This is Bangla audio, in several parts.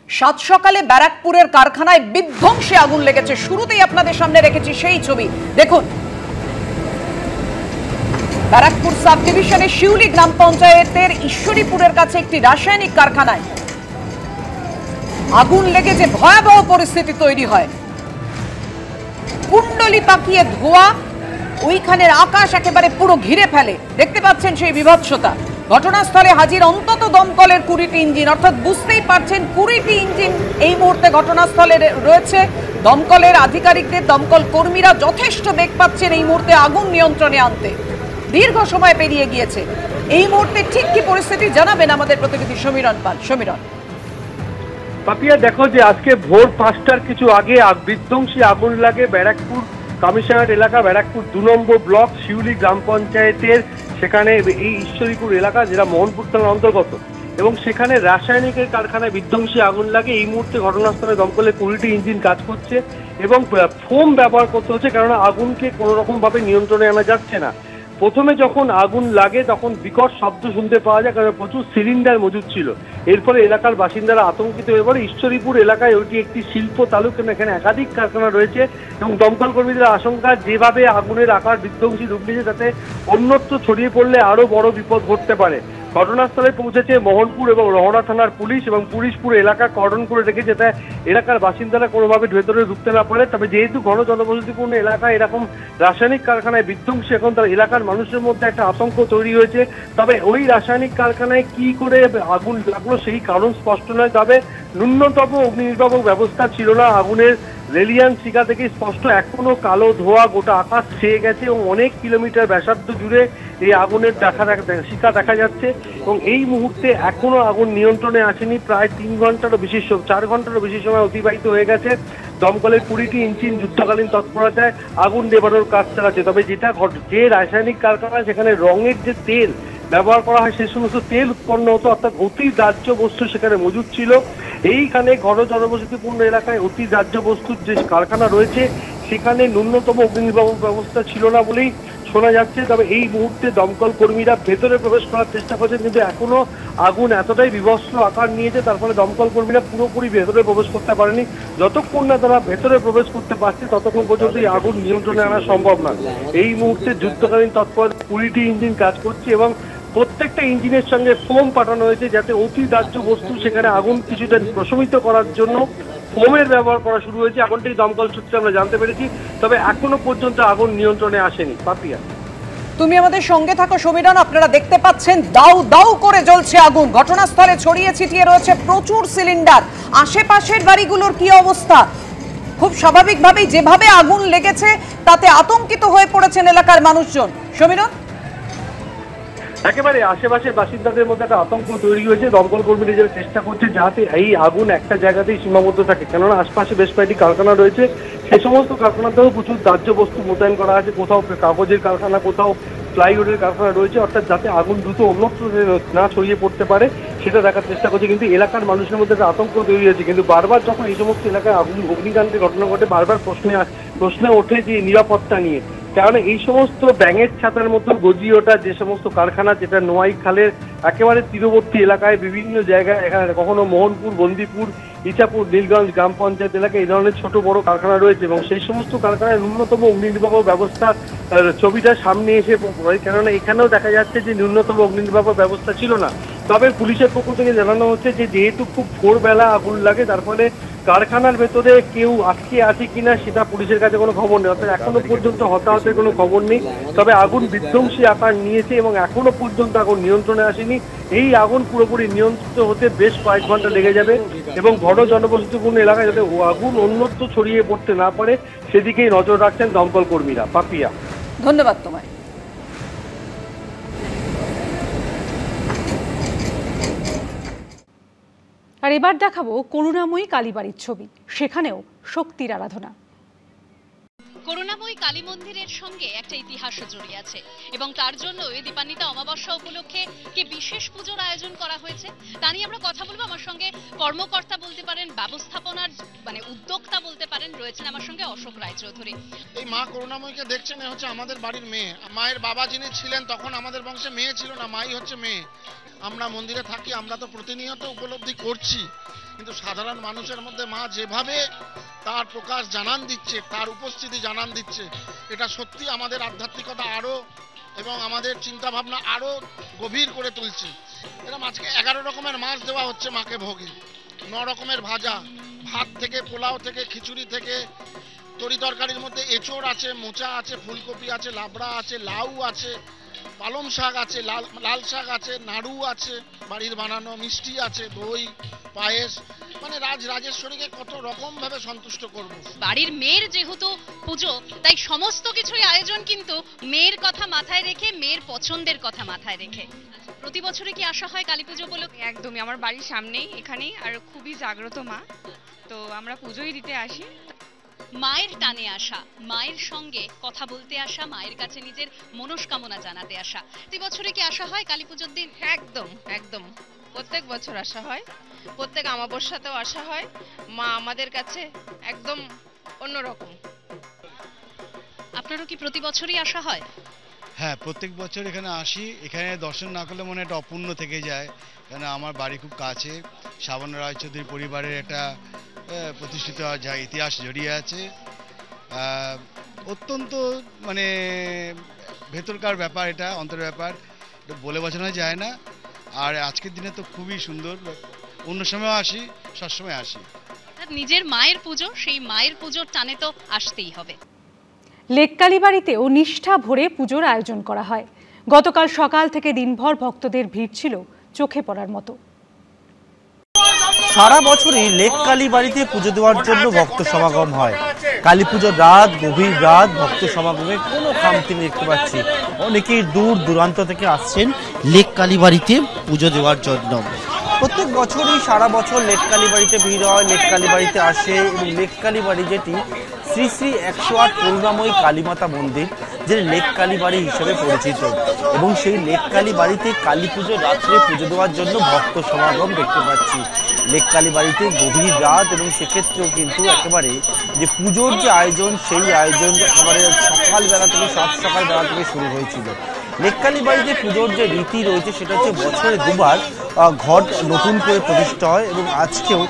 সাত সকালে ব্যারাকপুরের কারখানায় বিধ্বংসী আগুন লেগেছে। শুরুতেই আপনাদের সামনে রেখেছি সেই ছবি, দেখুন। ব্যারাকপুর সাব ডিভিশনের শিউলি গ্রাম পঞ্চায়েতের ঈশ্বরীপুরের কাছে একটি রাসায়নিক কারখানায় আগুন লেগে যে ভয়াবহ পরিস্থিতি তৈরি হয়, কুণ্ডলি পাকিয়ে ধোঁয়া, ওইখানের আকাশ একেবারে পুরো ঘিরে ফেলে। দেখতে পাচ্ছেন সেই বিভৎসতা। ঘটনাস্থলে হাজির অন্তত দমকলের 20টি ইঞ্জিন, অর্থাৎ বুঝতেই পারছেন 20টি ইঞ্জিন এই মুহূর্তে ঘটনাস্থলে রয়েছে। দমকলের আধিকারিকদের, দমকল কর্মীরা যথেষ্ট বেগ পাচ্ছেন এই মুহূর্তে আগুন নিয়ন্ত্রণে আনতে। দীর্ঘ সময় পেরিয়ে গিয়েছে। এই মুহূর্তে ঠিক কি পরিস্থিতি জানাবেন আমাদের প্রতিনিধি সমীরণ পাল। সমীরণ, পাপিয়া, দেখো যে আজকে ভোর 5টার কিছু আগে বিধ্বংসী আগুন লাগে ব্যারাকপুর কমিশনারেট এলাকা, ব্যারাকপুর 2 নম্বর ব্লক শিউলি গ্রাম পঞ্চায়েতের। সেখানে এই ঈশ্বরীপুর এলাকা, যেটা মোহনপুর থানার অন্তর্গত, এবং সেখানে রাসায়নিকের কারখানায় বিধ্বংসী আগুন লাগে। এই মুহূর্তে ঘটনাস্থলে দমকলের 20টি ইঞ্জিন কাজ করছে এবং ফোম ব্যবহার করতে হচ্ছে, কেননা আগুনকে কোনো রকম ভাবে নিয়ন্ত্রণে আনা যাচ্ছে না। প্রথমে যখন আগুন লাগে তখন বিকট শব্দ শুনতে পাওয়া যায়, কারণ প্রচুর সিলিন্ডার মজুদ ছিল। এর ফলে এলাকার বাসিন্দারা আতঙ্কিত হয়ে পড়ে। ঈশ্বরীপুর এলাকায় ওইটি একটি শিল্প তালুক, এখানে একাধিক কারখানা রয়েছে এবং দমকল কর্মীদের আশঙ্কা যেভাবে আগুনের আকার বিধ্বংসী রূপ নিয়েছে তাতে অন্যত্র ছড়িয়ে পড়লে আরো বড় বিপদ ঘটতে পারে। ঘটনাস্থলে পৌঁছেছে মোহনপুর এবং রহনা থানার পুলিশ, এবং পুলিশ পুরো এলাকা কর্ডন করে রেখেছে যাতে এলাকার বাসিন্দারা কোনোভাবে ভেতরে ঢুকতে না পারে। তবে যেহেতু ঘন জনবসতিপূর্ণ এলাকা, এরকম রাসায়নিক কারখানায় বিধ্বংসী এখন তার এলাকার মানুষের মধ্যে একটা আতঙ্ক তৈরি হয়েছে। তবে ওই রাসায়নিক কারখানায় কি করে আগুন লাগলো সেই কারণ স্পষ্ট নয়। তবে ন্যূনতম অগ্নি নির্বাপক ব্যবস্থা ছিল না। আগুনের রেলিয়ান শিখা থেকে স্পষ্ট এখনো কালো ধোঁয়া গোটা আকাশ ছেয়ে গেছে এবং অনেক কিলোমিটার ব্যাসার্ধ জুড়ে এই আগুনের শিখা দেখা যাচ্ছে। এবং এই মুহূর্তে এখনো আগুন নিয়ন্ত্রণে আসেনি। প্রায় 3 ঘন্টারও বেশি, 4 ঘন্টারও বেশি সময় অতিবাহিত হয়ে গেছে। দমকলের 20টি ইঞ্জিন যুদ্ধকালীন তৎপরতায় আগুন নেভানোর কাজ চালাচ্ছে। তবে যে রাসায়নিক কারখানা, সেখানে রঙের যে তেল ব্যবহার করা হয় সেই সমস্ত তেল উৎপন্ন হতো, অর্থাৎ অতি দাহ্য বস্তু সেখানে মজুদ ছিল। এইখানে ঘন জনবসতিপূর্ণ এলাকায় অতি দাহ্য বস্তুর যে কারখানা রয়েছে সেখানে ন্যূনতম অগ্নি নির্বাপক ব্যবস্থা ছিল না বলেই শোনা যাচ্ছে। তবে এই মুহূর্তে দমকল কর্মীরা ভেতরে প্রবেশ করার চেষ্টা করছেন, কিন্তু এখনো আগুন এতটাই বিভৎস আকার নিয়েছে তার ফলে দমকল কর্মীরা পুরোপুরি ভেতরে প্রবেশ করতে পারেনি। যতক্ষণ না তারা ভেতরে প্রবেশ করতে পারছে ততক্ষণ পর্যন্ত এই আগুন নিয়ন্ত্রণে আনা সম্ভব না। এই মুহূর্তে যুদ্ধকালীন তৎপরতায় 20টি ইঞ্জিন কাজ করছে এবং প্রত্যেকটা ইঞ্জিনের সঙ্গে ফোম পাঠানো হয়েছে যাতে অতি দাহ্য বস্তু সেখানে আগুন কিছুটা প্রশমিত করার জন্য ফোমের ব্যবহার করা শুরু হয়েছে। এমনটাই দমকল সূত্রে আমরা জানতে পেরেছি। তবে এখনো পর্যন্ত আগুন নিয়ন্ত্রণে আসেনি। পাপিয়া, তুমি আমাদের সঙ্গে থাকো সমীরণ। আপনারা দেখতে পাচ্ছেন দাউ দাউ করে জ্বলছে আগুন। ঘটনাস্থলে ছড়িয়ে ছিটিয়ে রয়েছে প্রচুর সিলিন্ডার। আশেপাশের বাড়িগুলোর কি অবস্থা? খুব স্বাভাবিকভাবেই যেভাবে আগুন লেগেছে তাতে আতঙ্কিত হয়ে পড়েছেন এলাকার মানুষজন। সমীরণ, একেবারে আশেপাশের বাসিন্দাদের মধ্যে একটা আতঙ্ক তৈরি হয়েছে। দমকল কর্মীরা যেটা চেষ্টা করছে যাতে এই আগুন একটা জায়গাতেই সীমাবদ্ধ থাকে, কেননা আশপাশে বেশ কয়েকটি কারখানা রয়েছে। সেই সমস্ত কারখানাতেও প্রচুর দাহ্য বস্তু মোতায়েন করা আছে। কোথাও কাগজের কারখানা, কোথাও প্লাইউডের কারখানা রয়েছে, অর্থাৎ যাতে আগুন দ্রুত অন্যত্র না ছড়িয়ে পড়তে পারে সেটা দেখার চেষ্টা করছে। কিন্তু এলাকার মানুষের মধ্যে একটা আতঙ্ক তৈরি হয়েছে। কিন্তু বারবার যখন এই সমস্ত এলাকায় অগ্নিকাণ্ডের ঘটনা ঘটে বারবার প্রশ্নে ওঠে যে নিরাপত্তা নিয়ে, কারণ এই সমস্ত ব্যাঙের ছাতার মতো গজিয়ে ওঠা যে সমস্ত কারখানা, যেটা নোয়াই খালের একেবারে তীরবর্তী এলাকায় বিভিন্ন জায়গায়, এখানে কখনো মোহনপুর, বন্দিপুর, ইছাপুর, নীলগঞ্জ গ্রাম পঞ্চায়েত এলাকায় এই ধরনের ছোট বড় কারখানা রয়েছে এবং সেই সমস্ত কারখানায় ন্যূনতম অগ্নি নির্বাপক ব্যবস্থা ছবিটা সামনে এসে পড়ে, কেননা এখানেও দেখা যাচ্ছে যে ন্যূনতম অগ্নি নির্বাপক ব্যবস্থা ছিল না। তবে পুলিশের পক্ষ থেকে জানানো হচ্ছে যে যেহেতু খুব ভোরবেলা আগুন লাগে তার ফলে কারখানার ভেতরে কেউ আটকে আছে কিনা সেটা পুলিশের কাছে কোনো খবর নেই, অর্থাৎ এখনো পর্যন্ত হতাহতের কোনো খবর নেই। তবে আগুন বিধ্বংসী আকার নিয়েছে এবং এখনো পর্যন্ত আগুন নিয়ন্ত্রণে আসেনি। এই আগুন পুরোপুরি নিয়ন্ত্রিত হতে বেশ কয়েক ঘন্টা লেগে যাবে এবং ঘন জনবসতিপূর্ণ এলাকায় যাতে আগুন অন্যত্র ছড়িয়ে পড়তে না পারে সেদিকেই নজর রাখছেন দমকল কর্মীরা। পাপিয়া, ধন্যবাদ তোমায়। আর এবার দেখাবো করুণাময়ী কালীবাড়ির ছবি। সেখানেও শক্তির আরাধনা। করুণাময়ী কালী মন্দিরের সঙ্গে একটা ইতিহাস জড়িয়ে আছে এবং তার জন্য এই দীপান্বিতা অমাবস্যা উপলক্ষে কি বিশেষ পুজোর আয়োজন করা হয়েছে তা নিয়ে আমরা কথা বলবো। আমার সঙ্গে কর্মকর্তা বলতে পারেন, ব্যবস্থাপনার উদ্যোক্তা বলতে পারেন, রয়েছেন আমার সঙ্গে অশোক রায়চৌধুরী। এই মা করুণাময়ীকে দেখছেন, এ হচ্ছে আমাদের বাড়ির মেয়ে। মায়ের বাবা যিনি ছিলেন তখন আমাদের বংশে মেয়ে ছিল না, মাই হচ্ছে মেয়ে। আমরা মন্দিরে থাকি, আমরা তো প্রতিনিয়ত উপলব্ধি করছি, কিন্তু সাধারণ মানুষের মধ্যে মা যেভাবে তার প্রকাশ জানান দিচ্ছে, তার উপস্থিতি জানান দিচ্ছে, এটা সত্যি আমাদের আধ্যাত্মিকতা আরো এবং আমাদের চিন্তা ভাবনা আরো গভীর করে তুলছে। এরকম আজকে 11 রকমের মাছ দেওয়া হচ্ছে মাকে ভোগে, 9 রকমের ভাজা, ভাত থেকে, পোলাও থেকে, খিচুড়ি থেকে, তরি তরকারির মধ্যে এঁচড় আছে, মোচা আছে, ফুলকপি আছে, লাবড়া আছে, লাউ আছে, পালং শাক আছে, লাল শাক আছে, নাড়ু আছে, বাড়ির বানানো মিষ্টি আছে, দই, পায়েস, মানে রাজেশ্বরীকে কত রকম ভাবে সন্তুষ্ট করব। বাড়ির মেয়ের যেহেতু পুজো, তাই সমস্ত কিছুই আয়োজন কিন্তু মেয়ের কথা মাথায় রেখে, মেয়ের পছন্দের কথা মাথায় রেখে। প্রতি বছরে কি আসা হয় কালী পুজো উপলক্ষে? একদমই, আমার বাড়ির সামনেই, এখানেই, আর খুবই জাগ্রত মা, তো আমরা পুজোই দিতে আসি। মায়ের টানে আসা, মায়ের সঙ্গে কথা বলতে আসা, মায়ের কাছে নিজের মনস্কামনা জানাতে আসা। প্রতি বছরে কি আসা হয় কালী পুজোর দিন? একদম একদম, প্রত্যেক বছর আসা হয়, প্রত্যেক অমাবস্যাতেও আসা হয়। মা আমাদের কাছে একদম অন্যরকম। আপনারও কি প্রতি বছরই আসা হয়? হ্যাঁ, প্রত্যেক বছর এখানে আসি। এখানে দর্শন না করলে মনে একটা অপূর্ণ থেকে যায়, কেন আমার বাড়ি খুব কাছে। শ্রাবণ রায়চৌধুরী পরিবারের একটা প্রতিষ্ঠিত যা ইতিহাস জড়িয়ে আছে, অত্যন্ত মানে ভেতরকার ব্যাপার, এটা অন্তর ব্যাপার, বলে বোঝানো যায় না। আর আজকের দিনে তো খুবই সুন্দর, অন্য সময়ও আসি, সবসময় আসি। নিজের মায়ের পুজো, সেই মায়ের পুজোর টানে তো আসতেই হবে। লেক কালীবাড়িতেও নিষ্ঠা ভরে পুজোর আয়োজন করা হয়। গতকাল সকাল থেকে দিনভর ভক্তদের ভিড় ছিল চোখে পড়ার মতো। সারা বছরই লেক কালীবাড়িতে পুজো দেওয়ার জন্য ভক্ত সমাগম হয়। কালী পুজোর রাত, গভীর রাত, ভক্ত সমাগমে কোনো খামতি দেখতে পাচ্ছি। অনেকেই দূর দূরান্ত থেকে আসছেন লেক কালীবাড়িতে পুজো দেওয়ার জন্য। প্রত্যেক বছরই সারা বছর লেক কালীবাড়িতে ভিড় হয়, লেক কালীবাড়িতে আসে। এবং লেক কালীবাড়ি যেটি শ্রী শ্রী 108 করুণাময়ী কালীমাতা মন্দির, যে লেক কালীবাড়ি হিসেবে পরিচিত, এবং সেই লেক কালীবাড়িতে কালী পুজোর রাত্রে পুজো দেওয়ার জন্য ভক্ত সমাগম দেখতে পাচ্ছি। লেক কালীবাড়িতে গভীর রাত, এবং সেক্ষেত্রেও কিন্তু একেবারে যে পুজোর যে আয়োজন, সেই আয়োজন একেবারে সকালবেলা থেকে, সকালবেলা থেকে শুরু হয়েছিল। লেক কালীবাড়িতে পুজোর যে রীতি রয়েছে সেটা হচ্ছে বছরে দুবার ঘট নতুন করে প্রতিষ্ঠা হয়, এবং আজকেও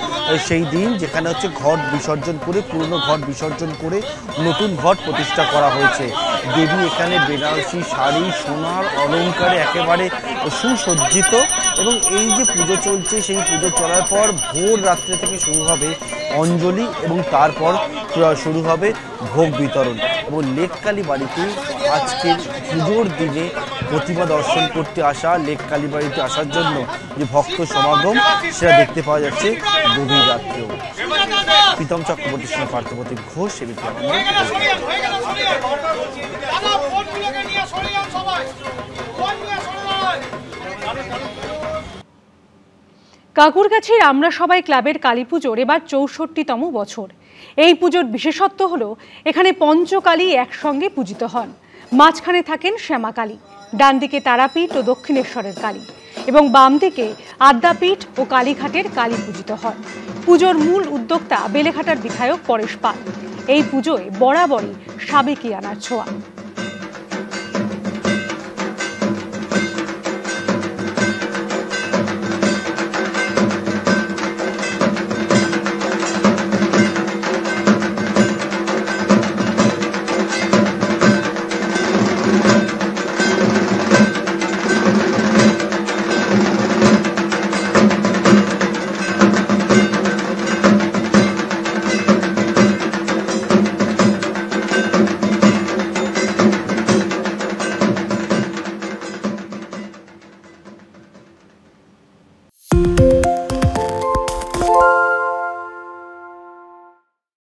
সেই দিন, যেখানে হচ্ছে ঘট বিসর্জন করে, পুরনো ঘট বিসর্জন করে নতুন ঘট প্রতিষ্ঠা করা হয়েছে। দেবী এখানে বেনারসি শাড়ি, সোনার অলঙ্কারে একেবারে সুসজ্জিত, এবং এই যে পুজো চলছে, সেই পুজো চলার পর ভোর রাত্রে থেকে শুরু হবে অঞ্জলি, এবং তারপর শুরু হবে ভোগ বিতরণ। এবং লেক কালীবাড়িতে আজকের পুজোর দিনে প্রতিমা দর্শন করতে আসা, লেক কালীবাড়িতে আসার জন্য যে ভক্ত সমাগম, সেটা দেখতে পাওয়া যাচ্ছে গভীর রাত্রেও। প্রীতম চক্রবর্তীর সঙ্গে পার্থপ্রতিম ঘোষ, সেবিকা। কাকুরগাছির আমরা সবাই ক্লাবের কালী পুজোর এবার 64তম বছর। এই পুজোর বিশেষত্ব হলো এখানে পঞ্চকালী একসঙ্গে পূজিত হন। মাঝখানে থাকেন শ্যামাকালী, ডান দিকে তারাপীঠ ও দক্ষিণেশ্বরের কালী, এবং বাম দিকে আদ্যাপীঠ ও কালীঘাটের কালী পূজিত হয়। পুজোর মূল উদ্যোক্তা বেলেঘাটার বিধায়ক পরেশ পাল। এই পুজোয় বরাবরই সাবেকিয়ানার ছোঁয়া।